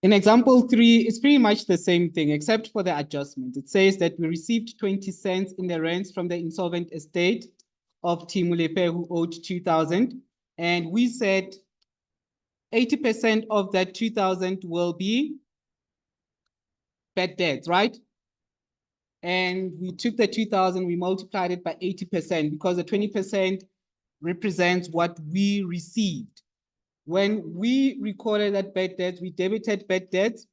In example 3, it's pretty much the same thing, except for the adjustment. It says that we received 20 cents in the rents from the insolvent estate of Timulepe, who owed 2,000. And we said 80% of that 2,000 will be bad debts, right? And we took the 2,000, we multiplied it by 80% because the 20% represents what we received. When we recorded that bad debts, we debited bad debts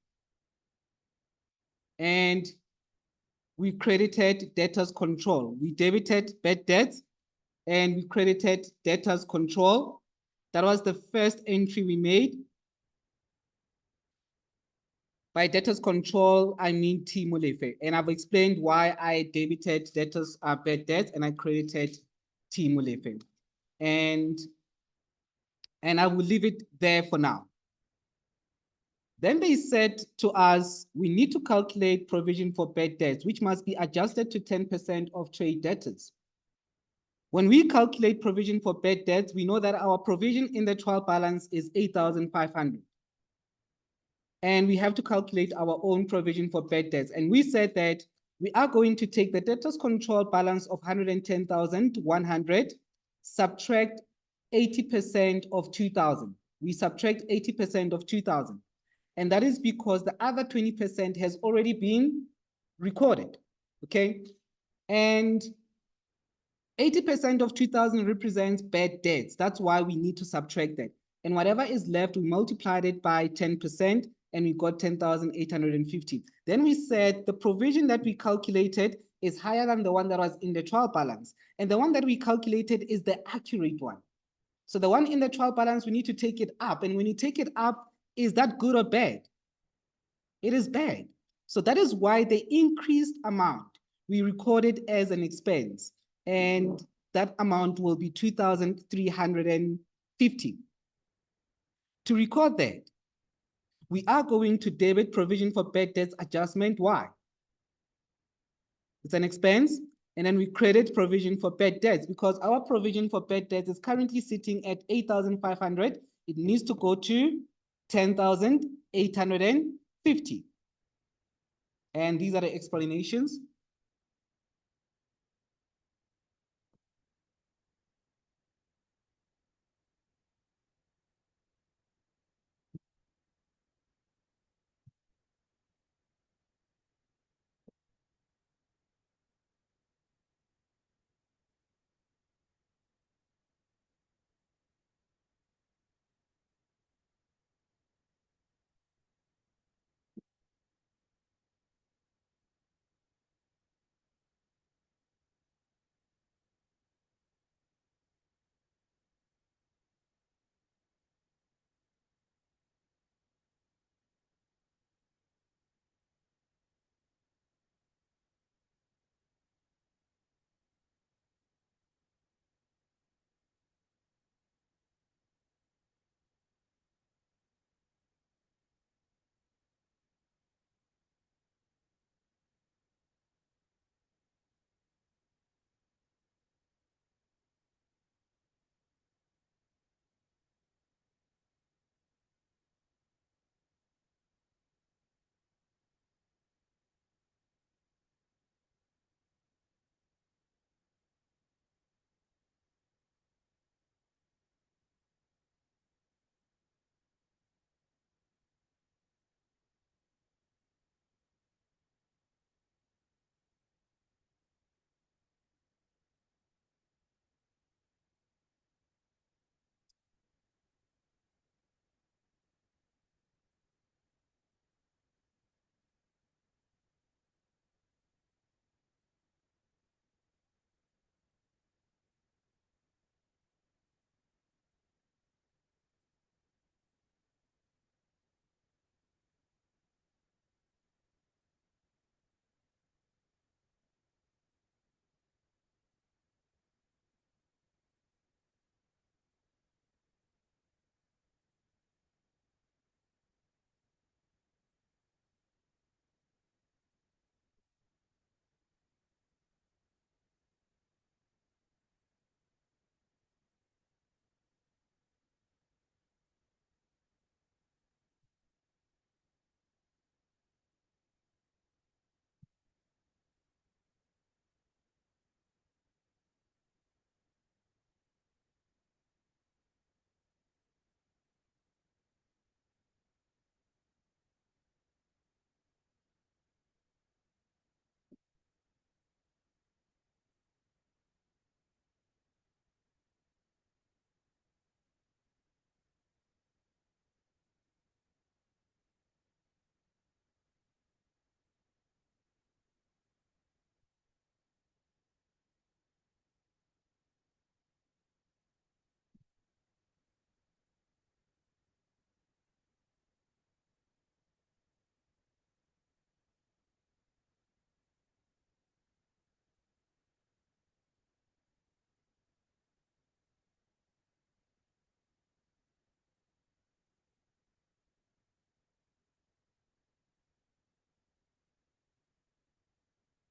and we credited debtors control. We debited bad debts and we credited debtors control. That was the first entry we made. By debtors control, I mean Timolefe. And I've explained why I debited debtors bad debts and I credited Timolefe. And I will leave it there for now. Then they said to us, we need to calculate provision for bad debts, which must be adjusted to 10% of trade debtors. When we calculate provision for bad debts, we know that our provision in the trial balance is 8,500. And we have to calculate our own provision for bad debts. And we said that we are going to take the debtors control balance of 110,100, subtract 80% of 2,000. We subtract 80% of 2,000. And that is because the other 20% has already been recorded, okay? And 80% of 2,000 represents bad debts. That's why we need to subtract that. And whatever is left, we multiplied it by 10% and we got 10,850. Then we said the provision that we calculated is higher than the one that was in the trial balance. And the one that we calculated is the accurate one. So the one in the trial balance, we need to take it up. And when you take it up, is that good or bad? It is bad. So that is why the increased amount we recorded as an expense. And that amount will be 2,350. To record that, we are going to debit provision for bad debts adjustment. Why? It's an expense. And then we credit provision for bad debts because our provision for bad debts is currently sitting at 8,500. It needs to go to 10,850. And these are the explanations.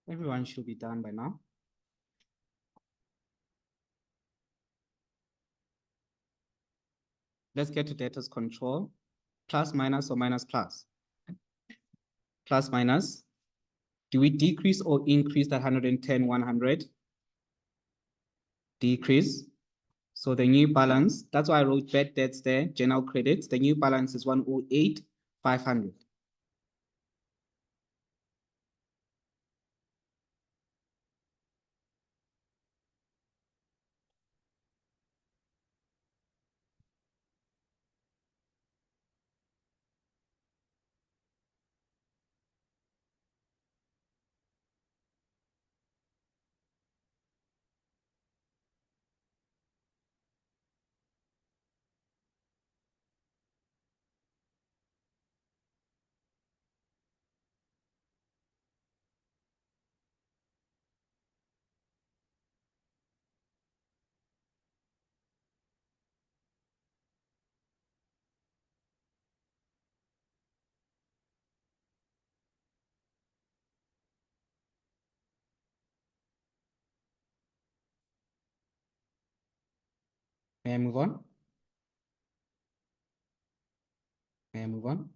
Everyone should be done by now. Let's get to debtors control. Plus, minus, or minus, plus? Plus, minus. Do we decrease or increase that 110, 100? Decrease. So the new balance, that's why I wrote bad debts there, general credits. The new balance is 108, 500. May I move on? May I move on?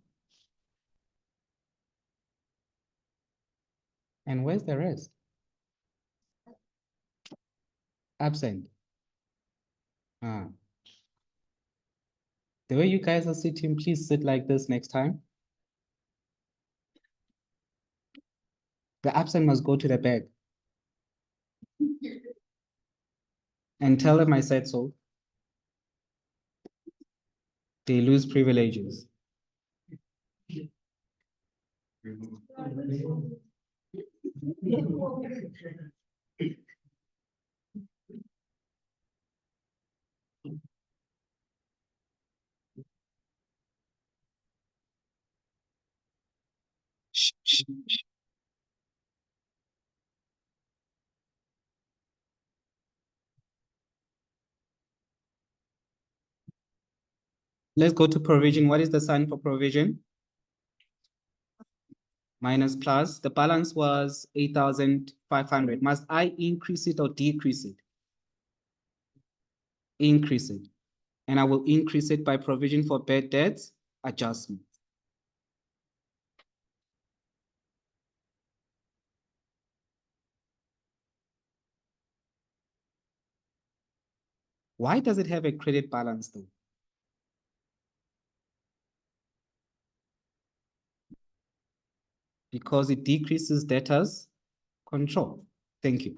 And where's the rest? Absent. Ah. The way you guys are sitting, please sit like this next time. The absent must go to the back. And tell them I said so. They lose privileges. Let's go to provision. What is the sign for provision? Minus plus. The balance was 8,500. Must I increase it or decrease it? Increase it. And I will increase it by provision for bad debts adjustment. Why does it have a credit balance though? Because it decreases debtors control. Thank you.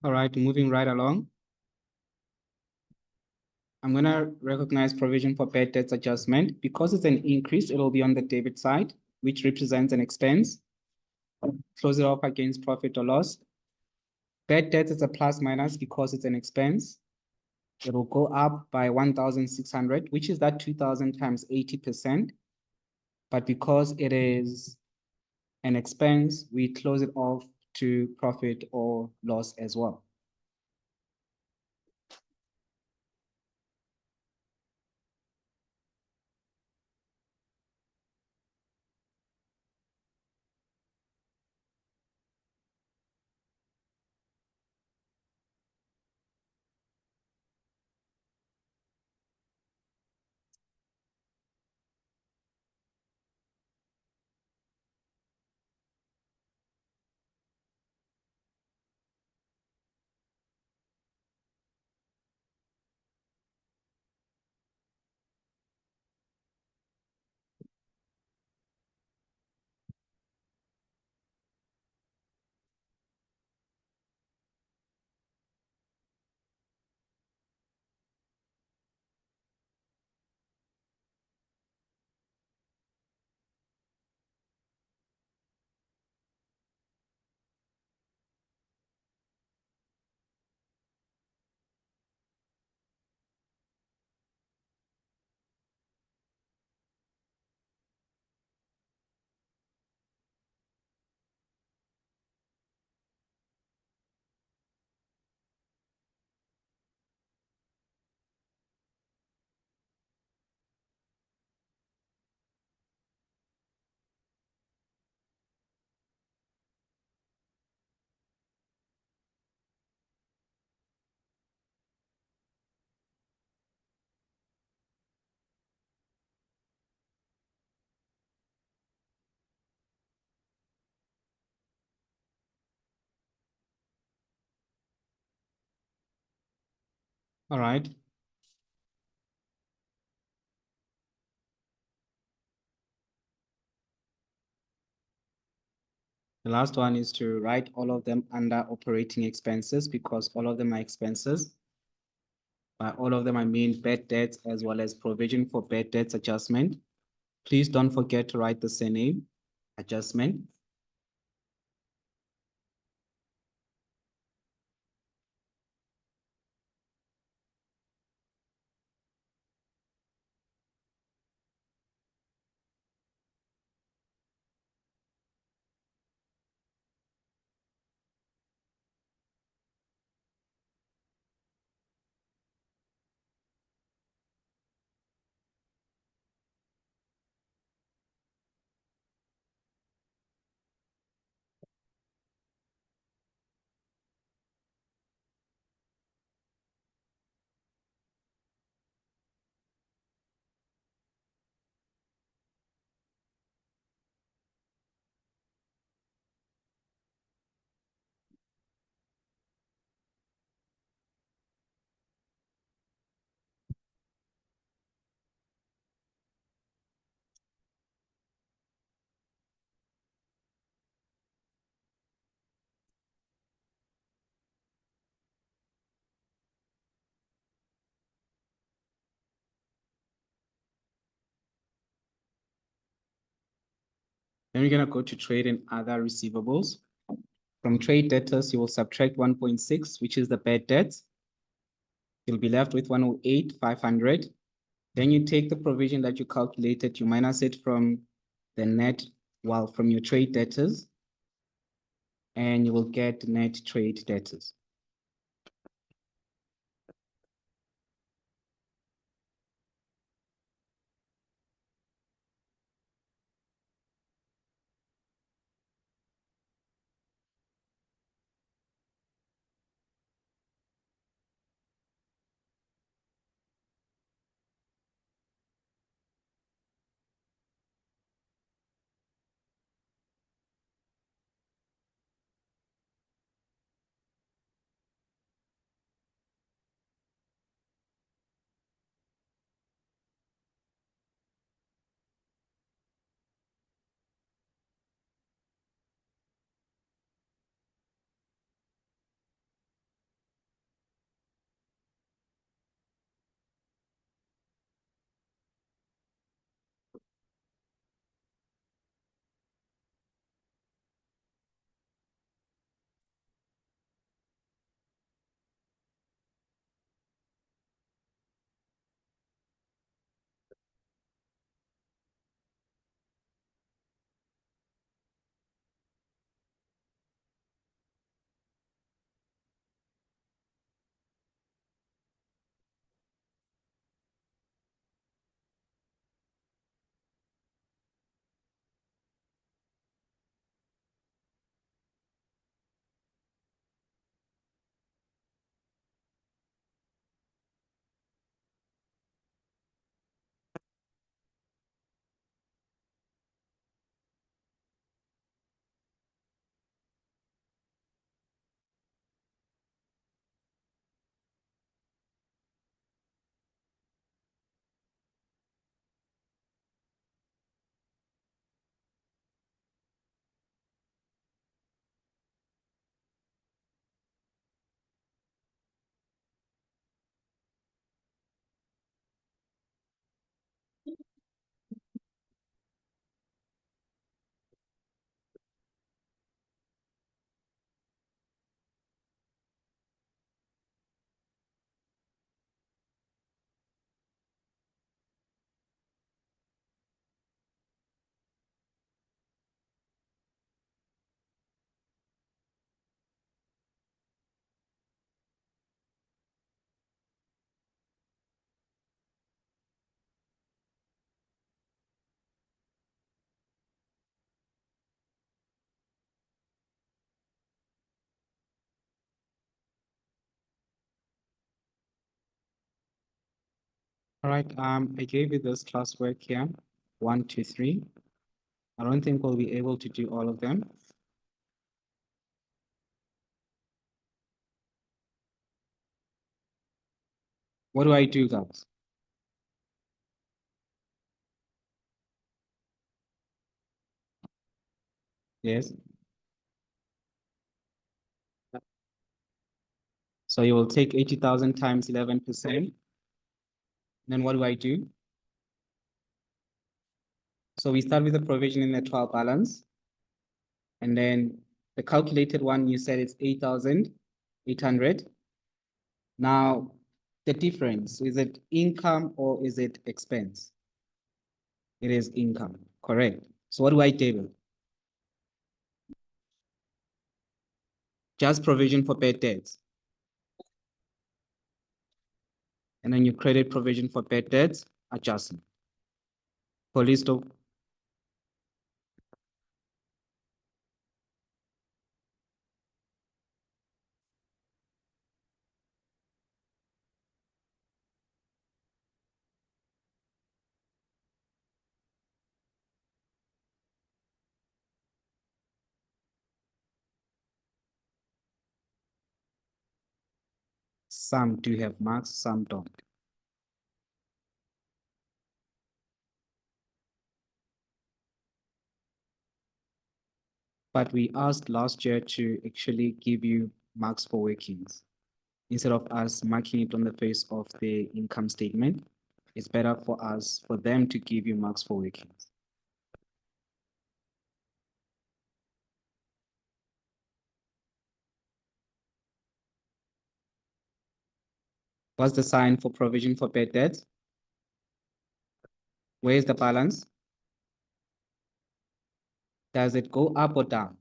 All right, moving right along. I'm gonna recognize provision for bad debts adjustment. Because it's an increase, it'll be on the debit side, which represents an expense. Close it off against profit or loss. Bad debts is a plus minus because it's an expense. It will go up by 1,600, which is that 2,000 times 80%. But because it is an expense, we close it off to profit or loss as well. All right. The last one is to write all of them under operating expenses because all of them are expenses. By all of them, I mean bad debts as well as provision for bad debts adjustment. Please don't forget to write the surname adjustment. Then we're gonna go to trade and other receivables. From trade debtors, you will subtract 1.6, which is the bad debts. You'll be left with 108,500. Then you take the provision that you calculated, you minus it from the net, well, from your trade debtors, and you will get net trade debtors. All right, I gave you this classwork here, 1, 2, 3. I don't think we'll be able to do all of them. What do I do, guys? Yes. So you will take 80,000 times 11%. Then what do I do? So we start with the provision in the trial balance. And then the calculated one, you said it's 8,800. Now, the difference, is it income or is it expense? It is income, correct. So what do I debit? Just provision for bad debts. And then you credit provision for bad debts, adjustment. Police stop. Some do have marks, some don't. But we asked last year to actually give you marks for workings. Instead of us marking it on the face of the income statement, it's better for us, for them to give you marks for workings. What's the sign for provision for bad debts? Where is the balance? Does it go up or down?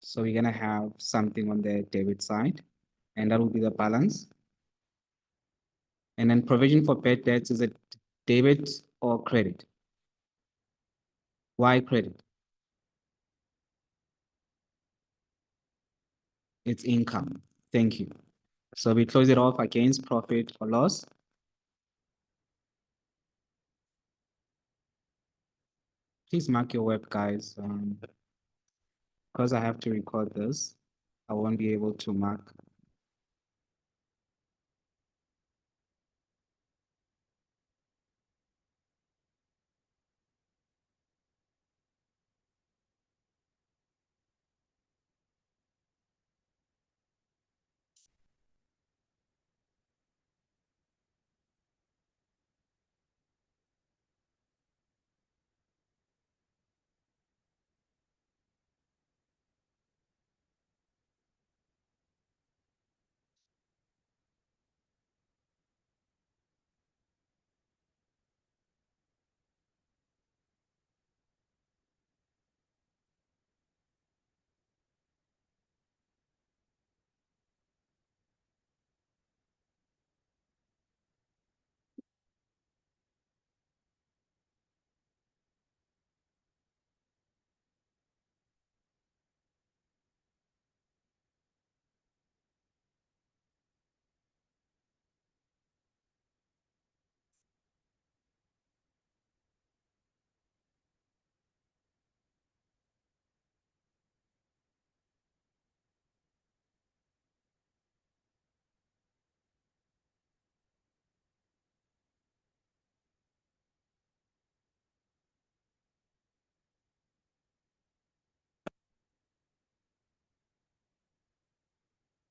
So we're gonna have something on the debit side, and that will be the balance. And then provision for bad debts, is it debit or credit? Why credit? It's income. Thank you. So we close it off against profit or loss. Please mark your web, guys. Because I have to record this, I won't be able to mark.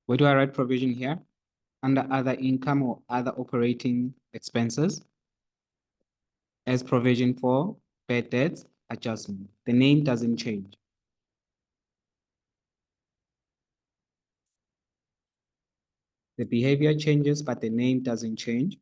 Where do I write provision here? Under other income or other operating expenses as provision for bad debts adjustment. The name doesn't change. The behavior changes, but the name doesn't change.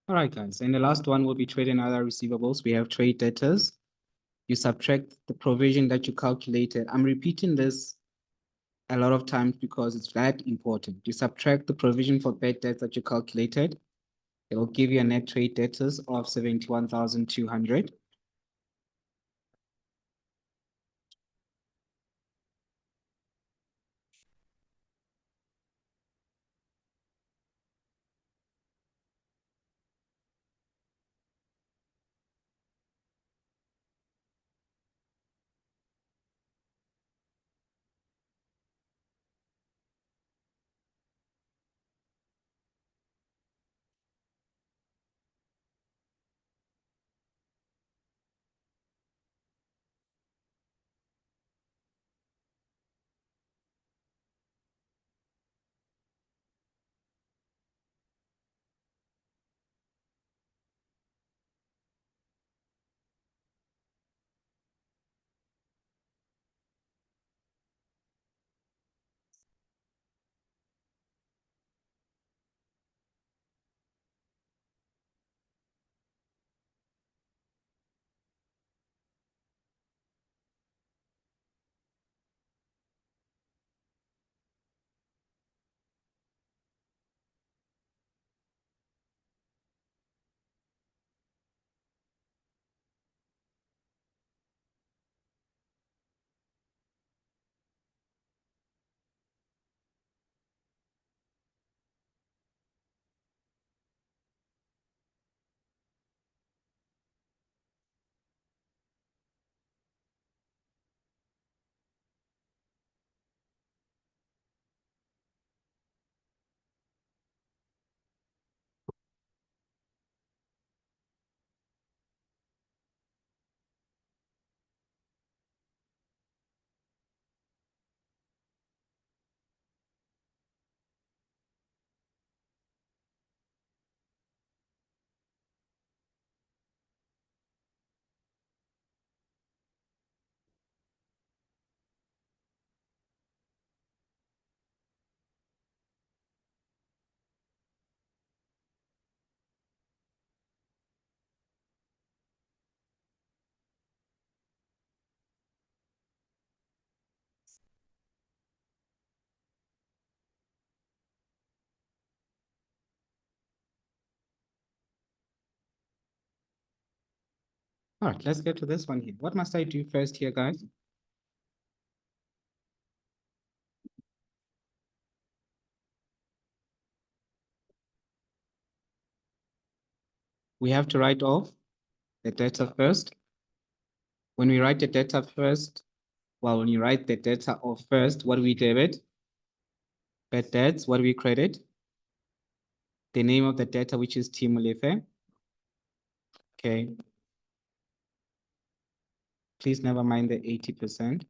All right, guys. And the last one will be trade and other receivables. We have trade debtors. You subtract the provision that you calculated. I'm repeating this a lot of times because it's that important. You subtract the provision for bad debts that you calculated. It will give you a net trade debtors of 71,200. All right, let's get to this one here. What must I do first here, guys? We have to write off the data first. When we write the data first, well, when you write the data off first, what do we debit? Bad debts, what do we credit? The name of the data, which is Timolefe. Okay. Please never mind the 80%.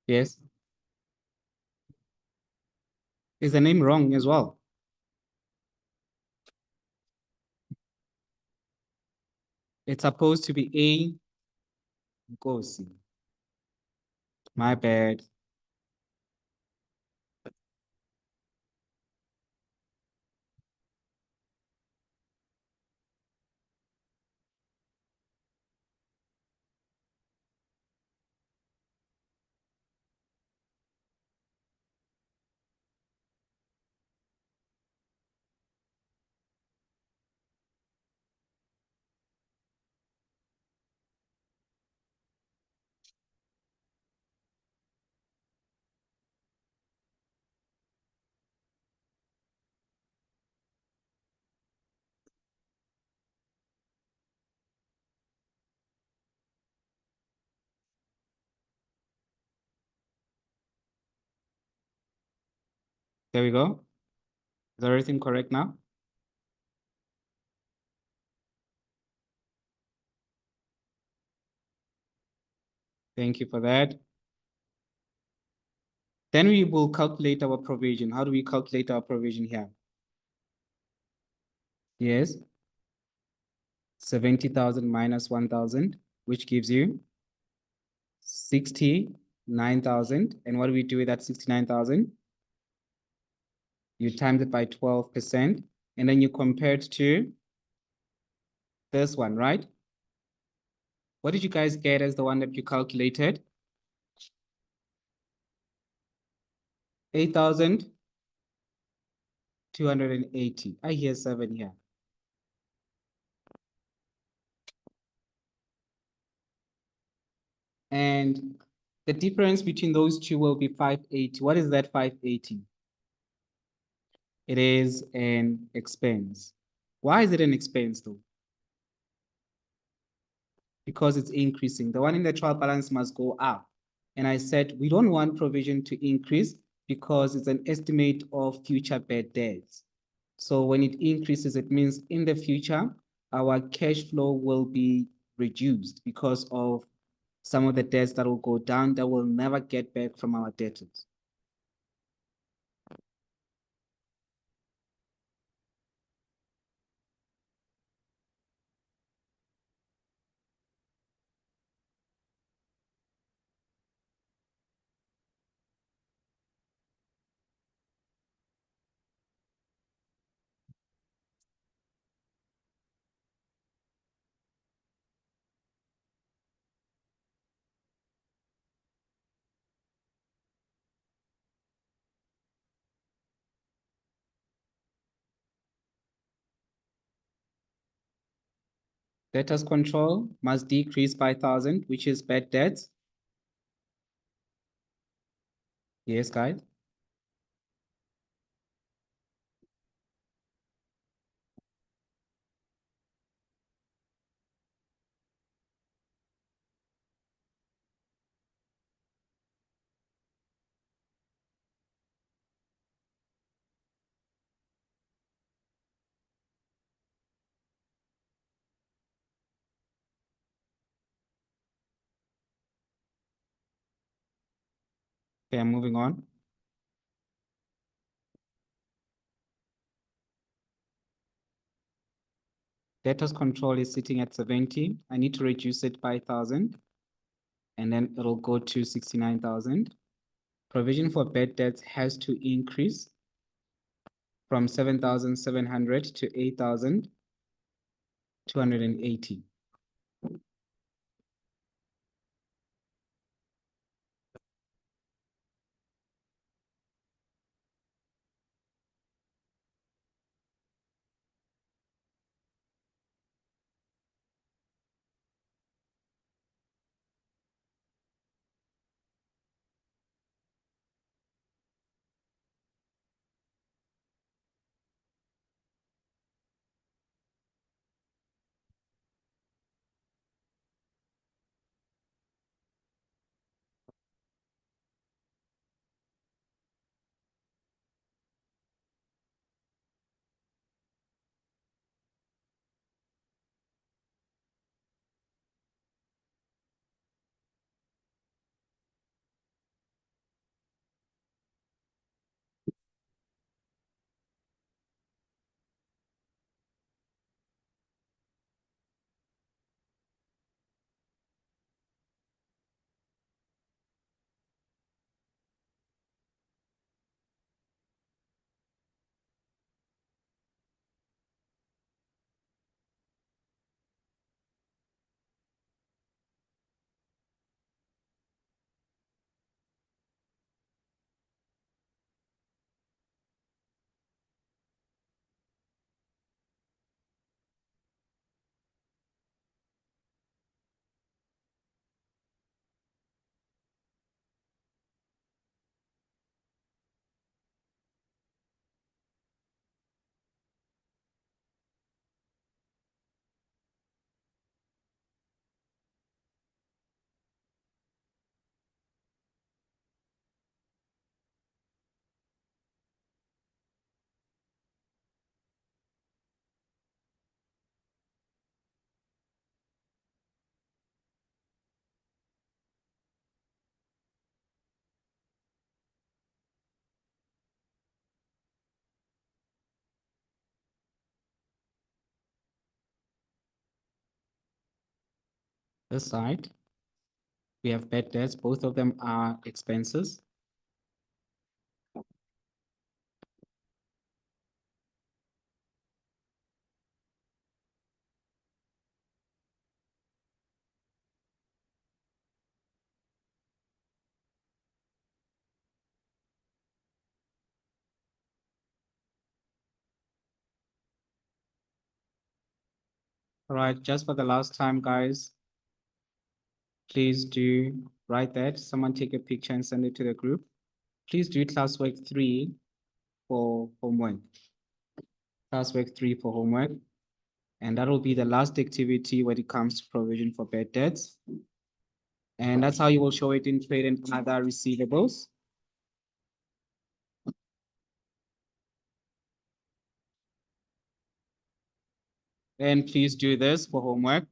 Yes. Is the name wrong as well? It's supposed to be A Nkosi. My bad. There we go. Is everything correct now? Thank you for that. Then we will calculate our provision. How do we calculate our provision here? Yes. 70,000 minus 1,000, which gives you 69,000. And what do we do with that 69,000? You times it by 12%, and then you compare it to this one, right? What did you guys get as the one that you calculated? 8,280. I hear 7 here. And the difference between those two will be 580. What is that 580? It is an expense. Why is it an expense though? Because it's increasing. The one in the trial balance must go up. And I said, we don't want provision to increase because it's an estimate of future bad debts. So when it increases, it means in the future, our cash flow will be reduced because of some of the debts that will go down that we'll never get back from our debtors. Debtors control must decrease by 1,000, which is bad debts. Yes, guys. Okay, I'm moving on. Debtors control is sitting at 70. I need to reduce it by 1,000, and then it'll go to 69,000. Provision for bad debts has to increase from 7,700 to 8,280. This side, we have bad debts. Both of them are expenses. All right, just for the last time, guys, please do write that. Someone take a picture and send it to the group. Please do classwork 3 for homework. Classwork 3 for homework. And that will be the last activity when it comes to provision for bad debts. And that's how you will show it in trade and other receivables. And please do this for homework.